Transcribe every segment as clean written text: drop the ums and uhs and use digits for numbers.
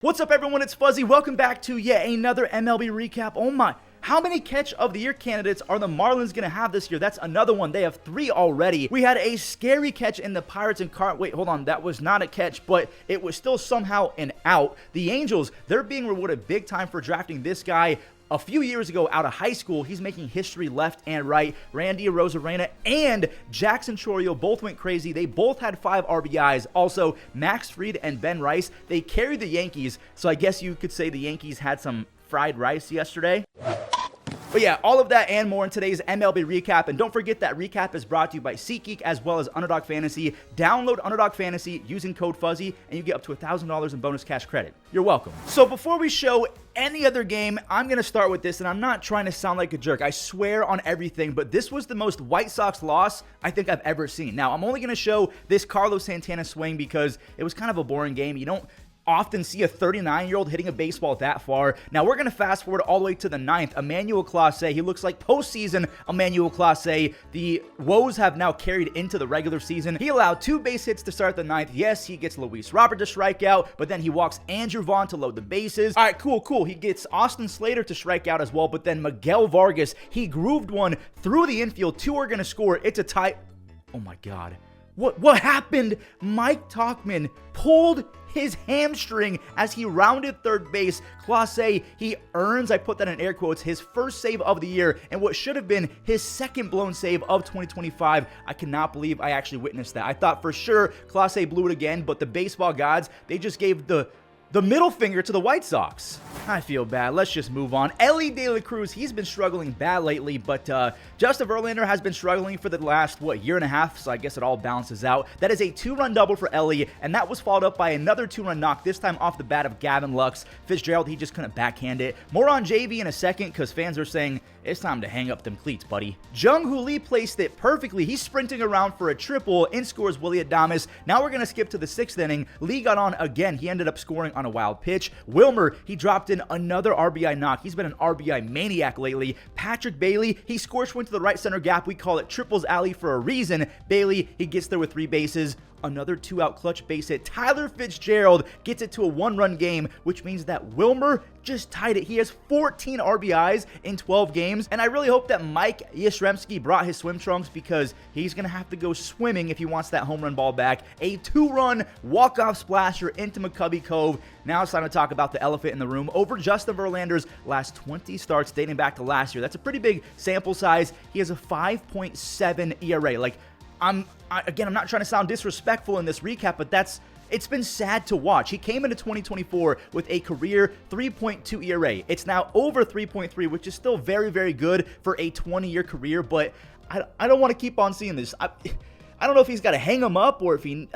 What's up, everyone? It's Fuzzy. Welcome back to yet another MLB recap. Oh my, how many catch of the year candidates are the Marlins going to have this year? That's another one. They have 3 already. We had a scary catch in the Pirates and wait, hold on. That was not a catch, but it was still somehow an out. The Angels, they're being rewarded big time for drafting this guy a few years ago out of high school. He's making history left and right. Randy Arozarena and Jackson Chourio both went crazy. They both had 5 RBIs. Also, Max Fried and Ben Rice, they carried the Yankees. So I guess you could say the Yankees had some fried rice yesterday. But yeah, all of that and more in today's MLB recap. And don't forget that recap is brought to you by SeatGeek as well as Underdog Fantasy. Download Underdog Fantasy using code Fuzzy and you get up to $1,000 in bonus cash credit. You're welcome. So before we show any other game, I'm going to start with this, and I'm not trying to sound like a jerk. I swear on everything, but this was the most White Sox loss I think I've ever seen. Now, I'm only going to show this Carlos Santana swing because it was kind of a boring game. You don't often see a 39-year-old hitting a baseball that far. Now we're going to fast forward all the way to the 9th. Emmanuel Clase, he looks like postseason Emmanuel Clase. The woes have now carried into the regular season. He allowed 2 base hits to start the 9th. Yes, he gets Luis Robert to strike out, but then he walks Andrew Vaughn to load the bases. All right, cool. He gets Austin Slater to strike out as well, but then Miguel Vargas, he grooved one through the infield. 2 are going to score. It's a tie. Oh my God. What happened? Mike Tauchman pulled his hamstring as he rounded third base. Clase, he earns, I put that in air quotes, his first save of the year and what should have been his second blown save of 2025. I cannot believe I actually witnessed that. I thought for sure Clase blew it again, but the baseball gods, they just gave the middle finger to the White Sox. I feel bad. Let's just move on. Elly De La Cruz, he's been struggling bad lately, but Justin Verlander has been struggling for the last, year and a half, so I guess it all balances out. That is a 2-run double for Elly, and that was followed up by another 2-run knock, this time off the bat of Gavin Lux. Fitzgerald, he just couldn't backhand it. More on JV in a second, because fans are saying, it's time to hang up them cleats, buddy. Jung Hoo Lee placed it perfectly. He's sprinting around for a triple. In scores Willy Adames. Now we're going to skip to the 6th inning. Lee got on again. He ended up scoring on a wild pitch. Wilmer, he dropped in another RBI knock. He's been an RBI maniac lately. Patrick Bailey, he scorched one to the right center gap. We call it Triples Alley for a reason. Bailey, he gets there with 3 bases. Another 2-out clutch base hit. Tyler Fitzgerald gets it to a 1-run game, which means that Wilmer just tied it. He has 14 RBIs in 12 games, and I really hope that Mike Yastrzemski brought his swim trunks because he's going to have to go swimming if he wants that home run ball back. A 2-run walk-off splasher into McCovey Cove. Now it's time to talk about the elephant in the room. Over Justin Verlander's last 20 starts dating back to last year. That's a pretty big sample size. He has a 5.7 ERA. I'm not trying to sound disrespectful in this recap, but it's been sad to watch. He came into 2024 with a career 3.2 ERA. It's now over 3.3, which is still very, very good for a 20-year career, but I don't want to keep on seeing this. I don't know if he's got to hang him up or if he...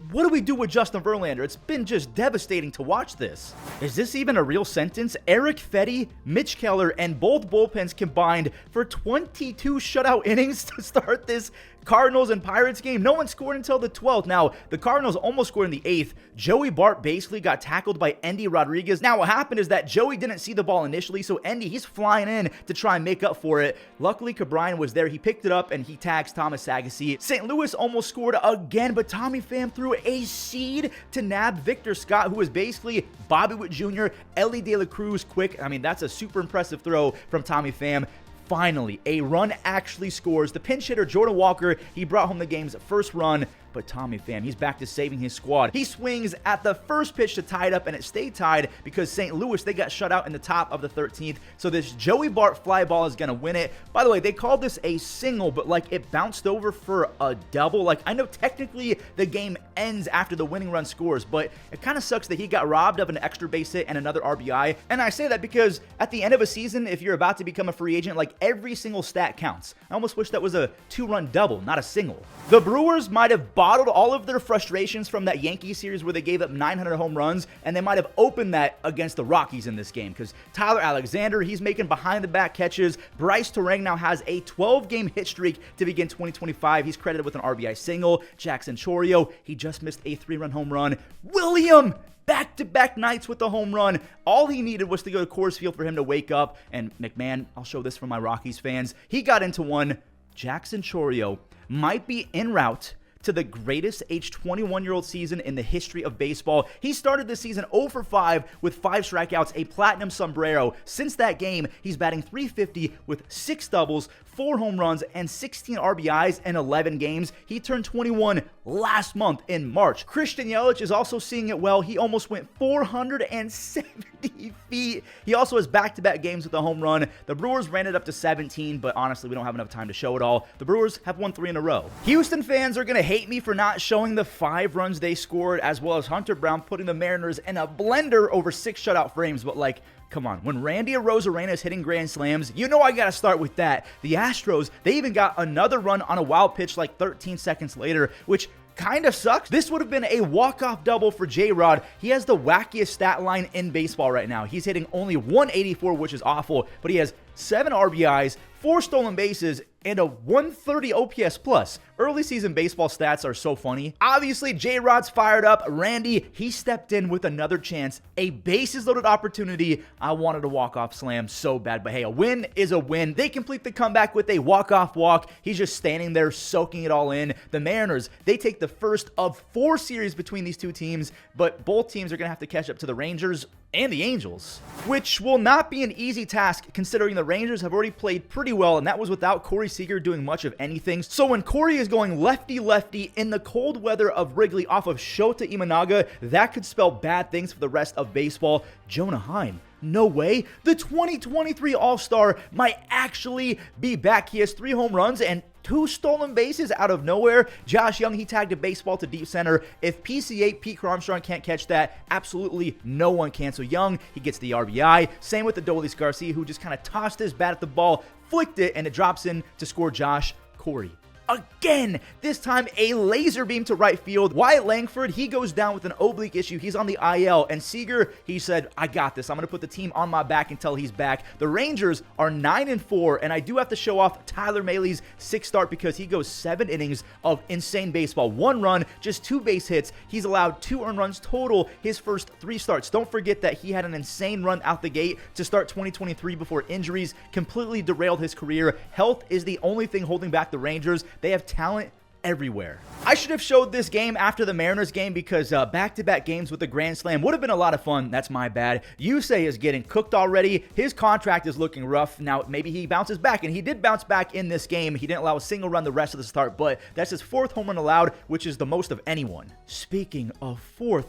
What do we do with Justin Verlander? It's been just devastating to watch this. Is this even a real sentence? Eric Fetty, Mitch Keller, and both bullpens combined for 22 shutout innings to start this Cardinals and Pirates game. No one scored until the 12th. Now, the Cardinals almost scored in the 8th. Joey Bart basically got tackled by Endy Rodriguez. Now, what happened is that Joey didn't see the ball initially, so Endy, he's flying in to try and make up for it. Luckily, Cabrine was there. He picked it up, and he tags Thomas Agassi. St. Louis almost scored again, but Tommy Pham threw a seed to nab Victor Scott, who was basically Bobby Witt Jr., Elly De La Cruz quick. I mean, that's a super impressive throw from Tommy Pham. Finally, a run actually scores. The pinch hitter, Jordan Walker, he brought home the game's first run. But Tommy Pham, he's back to saving his squad. He swings at the first pitch to tie it up, and it stayed tied because St. Louis, they got shut out in the top of the 13th. So this Joey Bart fly ball is going to win it. By the way, they called this a single, but it bounced over for a double. I know technically the game ends after the winning run scores, but it kind of sucks that he got robbed of an extra base hit and another RBI. And I say that because at the end of a season, if you're about to become a free agent, every single stat counts. I almost wish that was a 2-run double, not a single. The Brewers might have bottled all of their frustrations from that Yankee series where they gave up 900 home runs, and they might have opened that against the Rockies in this game because Tyler Alexander, he's making behind-the-back catches. Bryce Terang now has a 12-game hit streak to begin 2025. He's credited with an RBI single. Jackson Chourio, he just missed a 3-run home run. William, back-to-back nights with the home run. All he needed was to go to Coors Field for him to wake up, and McMahon, I'll show this for my Rockies fans, he got into one. Jackson Chourio might be en route to the greatest age 21-year-old season in the history of baseball. He started this season 0 for 5 with 5 strikeouts, a platinum sombrero. Since that game, he's batting .350 with 6 doubles, 4 home runs, and 16 RBIs in 11 games. He turned 21 last month in March. Christian Yelich is also seeing it well. He almost went 470 feet. He also has back-to-back games with a home run. The Brewers ran it up to 17, but honestly, we don't have enough time to show it all. The Brewers have won 3 in a row. Houston fans are going to hate me for not showing the 5 runs they scored, as well as Hunter Brown putting the Mariners in a blender over 6 shutout frames, but like, come on, when Randy Arozarena is hitting grand slams, you know I gotta start with that. The Astros, they even got another run on a wild pitch like 13 seconds later, which kind of sucks. This would have been a walk-off double for J-Rod. He has the wackiest stat line in baseball right now. He's hitting only 184, which is awful, but he has 7 RBIs, 4 stolen bases, and a 130 OPS plus. Early season baseball stats are so funny. Obviously, J-Rod's fired up. Randy, he stepped in with another chance. A bases loaded opportunity. I wanted a walk-off slam so bad, but hey, a win is a win. They complete the comeback with a walk-off walk. He's just standing there soaking it all in. The Mariners, they take the first of 4 series between these two teams, but both teams are going to have to catch up to the Rangers and the Angels, which will not be an easy task considering the Rangers have already played pretty well, and that was without Corey Seager doing much of anything. So when Corey is going lefty-lefty in the cold weather of Wrigley off of Shota Imanaga, that could spell bad things for the rest of baseball. Jonah Heim, no way. The 2023 All-Star might actually be back. He has 3 home runs and 2 stolen bases out of nowhere. Josh Young, he tagged a baseball to deep center. If PCA, Pete Armstrong, can't catch that, absolutely no one can. So Young, he gets the RBI. Same with the Adolis Garcia, who just kind of tossed his bat at the ball, flicked it, and it drops in to score Josh. Corey again, this time a laser beam to right field. Wyatt Langford, he goes down with an oblique issue. He's on the IL, and Seager, he said, I got this. I'm going to put the team on my back until he's back. The Rangers are 9-4, and I do have to show off Tyler Mahle's 6th start because he goes 7 innings of insane baseball. 1 run, just 2 base hits. He's allowed 2 earned runs total his first 3 starts. Don't forget that he had an insane run out the gate to start 2023 before injuries completely derailed his career. Health is the only thing holding back the Rangers. They have talent everywhere. I should have showed this game after the Mariners game because back-to-back games with the Grand Slam would have been a lot of fun. That's my bad. Yusei is getting cooked already. His contract is looking rough. Now, maybe he bounces back, and he did bounce back in this game. He didn't allow a single run the rest of the start, but that's his 4th home run allowed, which is the most of anyone. Speaking of 4th,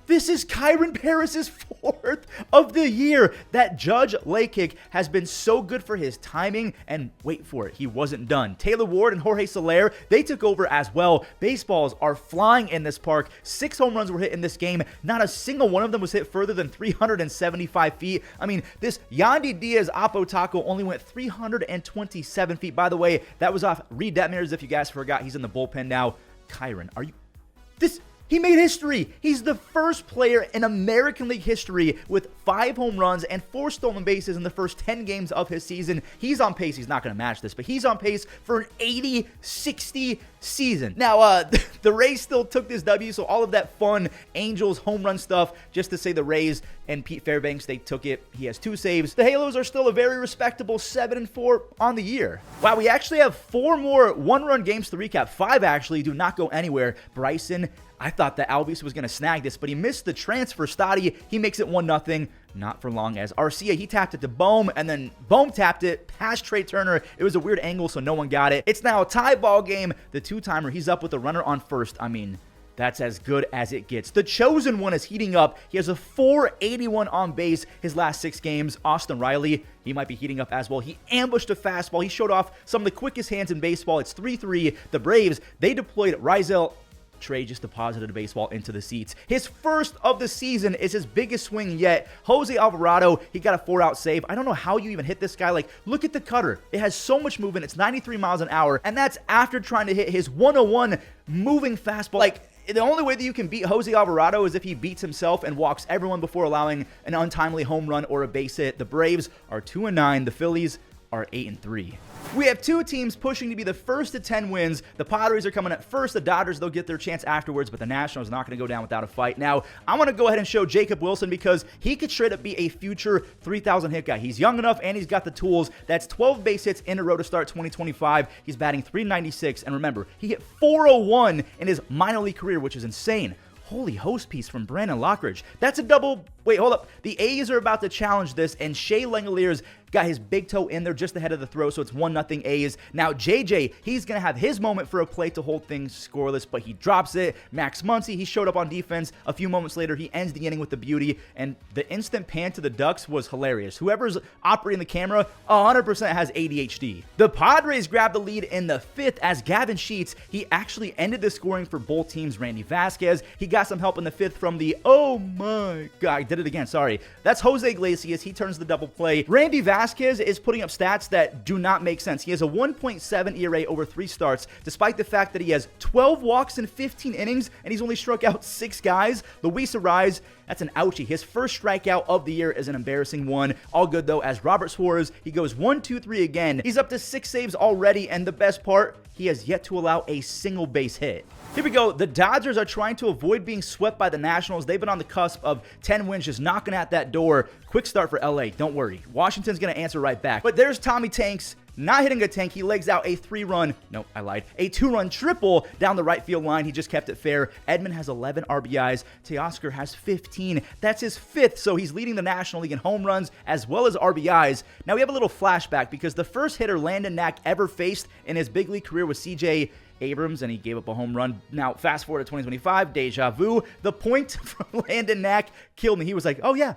this is Kyron Paris' 4th of the year. That Judge lay kick has been so good for his timing, and wait for it, he wasn't done. Taylor Ward and Jorge Soler, they took over as well. Baseballs are flying in this park. 6 home runs were hit in this game. Not a single one of them was hit further than 375 feet. I mean, this Yandy Diaz Oppo Taco only went 327 feet. By the way, that was off Reed Detmers. If you guys forgot, he's in the bullpen now. Kyron, are you... He made history. He's the first player in American League history with 5 home runs and 4 stolen bases in the first 10 games of his season. He's on pace. He's not going to match this, but he's on pace for an 80-60 season. Now, the Rays still took this W, so all of that fun Angels home run stuff, just to say the Rays and Pete Fairbanks, they took it. He has 2 saves. The Halos are still a very respectable 7-4 on the year. Wow, we actually have 4 more one-run games to recap. 5 actually do not go anywhere. Bryson, I thought that Albies was going to snag this, but he missed the transfer. Stoddy, he makes it 1-0. Not for long, as Arcia, he tapped it to Bohm, and then Bohm tapped it past Trey Turner. It was a weird angle, so no one got it. It's now a tie ball game. The 2-timer, he's up with a runner on first. I mean, that's as good as it gets. The Chosen One is heating up. He has a .481 on base his last 6 games. Austin Riley, he might be heating up as well. He ambushed a fastball. He showed off some of the quickest hands in baseball. It's 3-3. The Braves, they deployed Rizal. Trey just deposited a baseball into the seats. His first of the season is his biggest swing yet. Jose Alvarado, he got a 4-out save. I don't know how you even hit this guy. Like, look at the cutter. It has so much movement. It's 93 miles an hour, and that's after trying to hit his 101 moving fastball. Like, the only way that you can beat Jose Alvarado is if he beats himself and walks everyone before allowing an untimely home run or a base hit. The Braves are 2-9. The Phillies are 8-3. We have two teams pushing to be the first to 10 wins. The Padres are coming at first. The Dodgers, they'll get their chance afterwards, but the Nationals are not going to go down without a fight. Now, I want to go ahead and show Jacob Wilson because he could straight up be a future 3,000 hit guy. He's young enough and he's got the tools. That's 12 base hits in a row to start 2025. He's batting .396, and remember, he hit .401 in his minor league career, which is insane. Holy host piece from Brandon Lockridge. That's a double. Wait, hold up. The A's are about to challenge this, and Shea Langoliers got his big toe in there just ahead of the throw, so it's 1-0 A's. Now, JJ, he's going to have his moment for a play to hold things scoreless, but he drops it. Max Muncy, he showed up on defense. A few moments later, he ends the inning with the beauty, and the instant pan to the Ducks was hilarious. Whoever's operating the camera 100% has ADHD. The Padres grabbed the lead in the 5th as Gavin Sheets, he actually ended the scoring for both teams. Randy Vasquez, he got some help in the 5th from the, oh my God, I did it again, sorry. That's Jose Iglesias, he turns the double play. Randy Vasquez is putting up stats that do not make sense. He has a 1.7 ERA over 3 starts, despite the fact that he has 12 walks in 15 innings, and he's only struck out 6 guys. Luis Arraez, that's an ouchie. His first strikeout of the year is an embarrassing one. All good, though, as Robert Suarez, he goes 1-2-3 again. He's up to 6 saves already, and the best part, he has yet to allow a single base hit. Here we go. The Dodgers are trying to avoid being swept by the Nationals. They've been on the cusp of 10 wins, just knocking at that door. Quick start for LA. Don't worry. Washington's going to answer right back. But there's Tommy Tanks. Not hitting a tank, he legs out a 3-run, no, I lied, a 2-run triple down the right field line. He just kept it fair. Edman has 11 RBIs. Teoscar has 15. That's his 5th, so he's leading the National League in home runs as well as RBIs. Now we have a little flashback because the first hitter Landon Knack ever faced in his big league career was CJ Abrams, and he gave up a home run. Now, fast forward to 2025, deja vu. The point from Landon Knack killed me. He was like, oh yeah,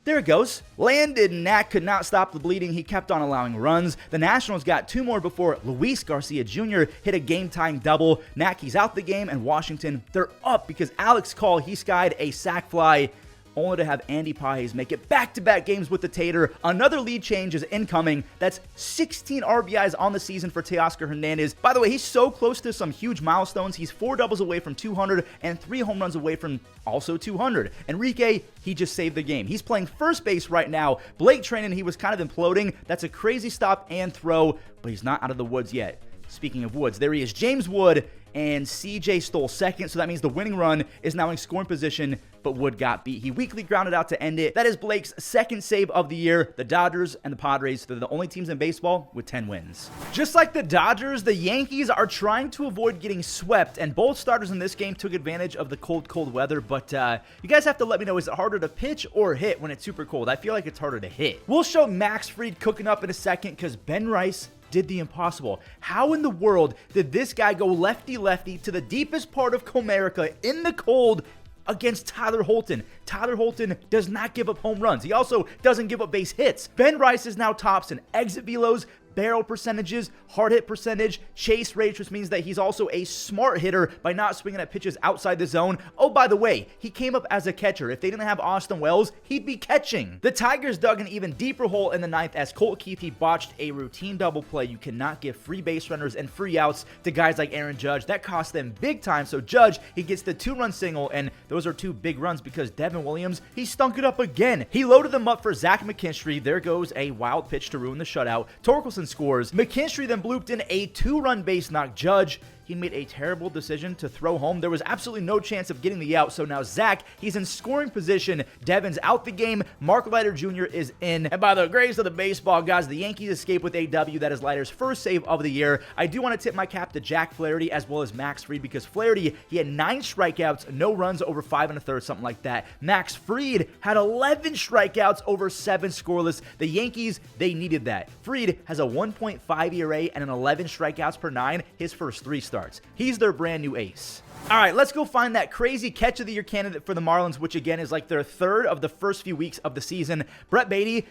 there it goes. Landon Knack could not stop the bleeding. He kept on allowing runs. The Nationals got 2 more before Luis Garcia Jr. hit a game-tying double. Knack, he's out the game, and Washington, they're up because Alex Call, he skied a sac fly, only to have Andy Pages make it back-to-back games with the Tater. Another lead change is incoming. That's 16 RBIs on the season for Teoscar Hernandez. By the way, he's so close to some huge milestones. He's 4 doubles away from 200 and 3 home runs away from also 200. Enrique, he just saved the game. He's playing first base right now. Blake Treinen, he was kind of imploding. That's a crazy stop and throw, but he's not out of the woods yet. Speaking of woods, there he is, James Wood, and CJ stole second, so that means the winning run is now in scoring position, but Wood got beat. He weakly grounded out to end it. That is Blake's 2nd save of the year. The Dodgers and the Padres, they're the only teams in baseball with 10 wins. Just like the Dodgers, the Yankees are trying to avoid getting swept, and both starters in this game took advantage of the cold weather, but you guys have to let me know, is it harder to pitch or hit when it's super cold? I feel like it's harder to hit. We'll show Max Fried cooking up in a second because Ben Rice did the impossible. How in the world did this guy go lefty-lefty to the deepest part of Comerica in the cold against Tyler Holton? Tyler Holton does not give up home runs. He also doesn't give up base hits. Ben Rice is now tops in exit velos, barrel percentages, hard hit percentage, chase rate, which means that he's also a smart hitter by not swinging at pitches outside the zone. Oh, by the way, he came up as a catcher. If they didn't have Austin Wells, he'd be catching. The Tigers dug an even deeper hole in the 9th as Colt Keith, he botched a routine double play. You cannot give free base runners and free outs to guys like Aaron Judge. That cost them big time. So Judge, he gets the 2-run single, and those are 2 big runs because Devin Williams, he stunk it up again. He loaded them up for Zach McKinstry. There goes a wild pitch to ruin the shutout. Torkelson scores. McKinstry then blooped in a 2-run base knock. Judge, he made a terrible decision to throw home. There was absolutely no chance of getting the out, so now Zach, he's in scoring position. Devin's out the game. Mark Leiter Jr. is in. And by the grace of the baseball gods, the Yankees escape with a W. That is Leiter's first save of the year. I do want to tip my cap to Jack Flaherty as well as Max Fried because Flaherty, he had 9 strikeouts, no runs over 5 1/3, something like that. Max Fried had 11 strikeouts over 7 scoreless. The Yankees, they needed that. Fried has a 1.5 ERA and an 11 strikeouts per 9, his first 3 starts. He's their brand new ace. All right, let's go find that crazy catch of the year candidate for the Marlins, which again is like their 3rd of the first few weeks of the season. Brett Beatty,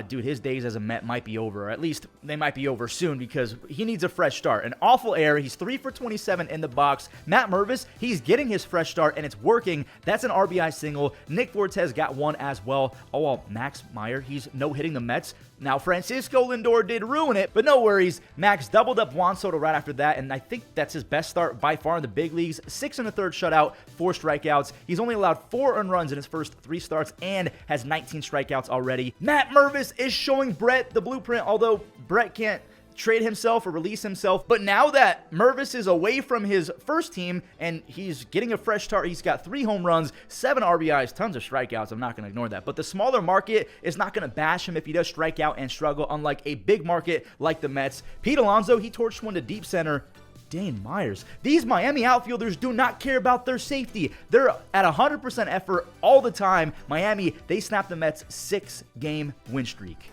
dude, his days as a Met might be over, or at least they might be over soon because he needs a fresh start. An awful error. He's 3 for 27 in the box. Matt Mervis, he's getting his fresh start, and it's working. That's an RBI single. Nick Fortes got 1 as well. Oh, well, Max Meyer, he's no-hitting the Mets. Now, Francisco Lindor did ruin it, but no worries. Max doubled up Juan Soto right after that, and I think that's his best start by far in the big leagues. 6 1/3 shutout, 4 strikeouts. He's only allowed 4 earned runs in his first 3 starts and has 19 strikeouts already. Matt Mervis is showing Brett the blueprint, although Brett can't trade himself or release himself. But now that Mervis is away from his first team and he's getting a fresh start, he's got 3 home runs, 7 RBIs, tons of strikeouts. I'm not going to ignore that. But the smaller market is not going to bash him if he does strike out and struggle, unlike a big market like the Mets. Pete Alonso, he torched one to deep center. Dane Myers. These Miami outfielders do not care about their safety. They're at 100% effort all the time. Miami, they snapped the Mets' 6-game win streak.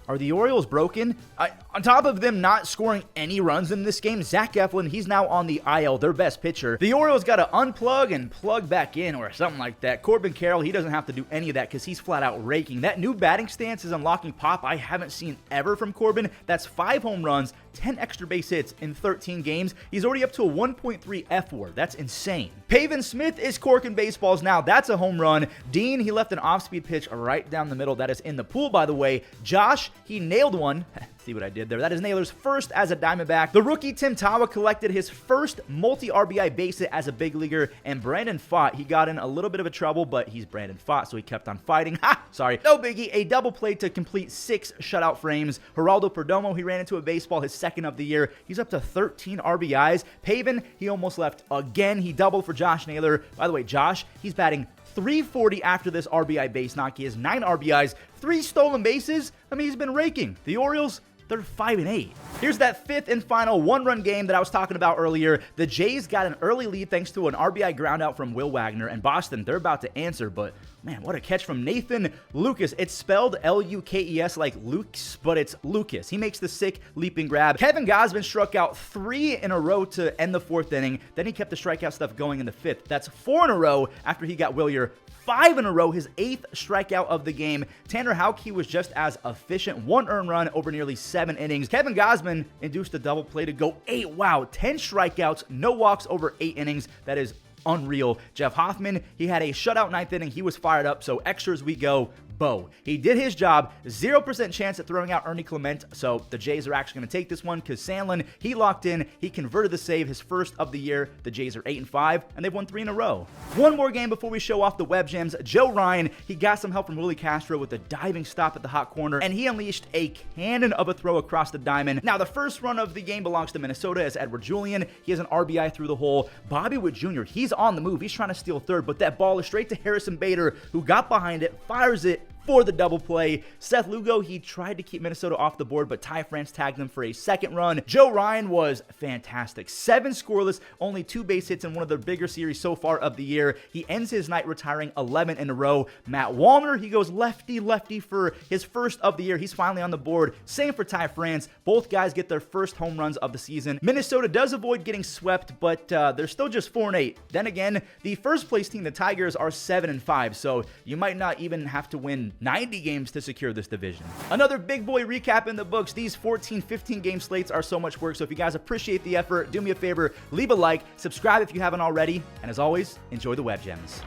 Are the Orioles broken? On top of them not scoring any runs in this game, Zach Eflin, he's now on the IL, their best pitcher. The Orioles got to unplug and plug back in or something like that. Corbin Carroll, he doesn't have to do any of that because he's flat out raking. That new batting stance is unlocking pop I haven't seen ever from Corbin. That's 5 home runs, 10 extra base hits in 13 games. He's already up to a 1.3 F-WAR. That's insane. Pavin Smith is corking baseballs now. That's a home run. Dean, he left an off-speed pitch right down the middle. That is in the pool, by the way. Josh, he nailed one. See what I did there? That is Naylor's first as a Diamondback. The rookie Tim Tawa collected his first multi-RBI base hit as a big leaguer, and Brandon Pfaadt, he got in a little bit of a trouble, but he's Brandon Pfaadt, so he kept on fighting. Sorry. No biggie. A double play to complete 6 shutout frames. Geraldo Perdomo, he ran into a baseball, his second of the year. He's up to 13 RBIs. Pavin, he almost left again. He doubled for Josh Naylor. By the way, Josh, he's batting .340 after this RBI base knock. He has 9 RBIs, 3 stolen bases. I mean, he's been raking. The Orioles, they're 5-8. Here's that 5th and final 1-run game that I was talking about earlier. The Jays got an early lead thanks to an RBI groundout from Will Wagner, and Boston, they're about to answer, but man, what a catch from Nathan Lucas. It's spelled L-U-K-E-S like Luke's, but it's Lucas. He makes the sick leaping grab. Kevin Gausman struck out 3 in a row to end the 4th inning. Then he kept the strikeout stuff going in the 5th. That's 4 in a row after he got Willier. 5 in a row, his 8th strikeout of the game. Tanner Houck, he was just as efficient. 1 earned run over nearly 7 innings. Kevin Gausman induced a double play to go 8. Wow, 10 strikeouts, no walks over 8 innings. That is unreal. Jeff Hoffman, he had a shutout 9th inning. He was fired up, so extras we go. Bo. He did his job. 0% chance at throwing out Ernie Clement, so the Jays are actually going to take this one because Sandlin, he locked in. He converted the save, his first of the year. The Jays are 8-5, and they've won 3 in a row. One more game before we show off the web gems. Joe Ryan, he got some help from Willie Castro with a diving stop at the hot corner, and he unleashed a cannon of a throw across the diamond. Now, the first run of the game belongs to Minnesota as Edward Julian. He has an RBI through the hole. Bobby Witt Jr., he's on the move. He's trying to steal third, but that ball is straight to Harrison Bader, who got behind it, fires it for the double play. Seth Lugo, he tried to keep Minnesota off the board, but Ty France tagged them for a second run. Joe Ryan was fantastic. 7 scoreless, only 2 base hits in one of the bigger series so far of the year. He ends his night retiring 11 in a row. Matt Wallner, he goes lefty for his first of the year. He's finally on the board. Same for Ty France. Both guys get their first home runs of the season. Minnesota does avoid getting swept, but they're still just 4-8. Then again, the first place team, the Tigers, are 7-5, so you might not even have to win 90 games to secure this division. Another big boy recap in the books. These 14, 15 game slates are so much work, so if you guys appreciate the effort, do me a favor, leave a like, subscribe if you haven't already, and as always, enjoy the web gems.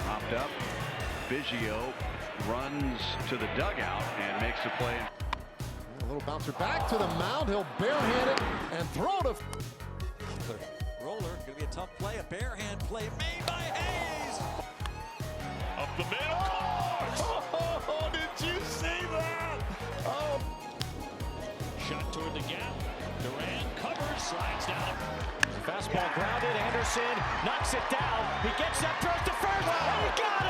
Popped up, Biggio runs to the dugout and makes a play. A little bouncer back to the mound. He'll barehand it and throw to Roller. Gonna be a tough play. A barehand play made by Hayes. Up the middle. Oh, did you see that? Oh. Shot toward the gap. Durant covers, slides down. Fastball grounded. Anderson knocks it down. He gets up towards the first. He got him.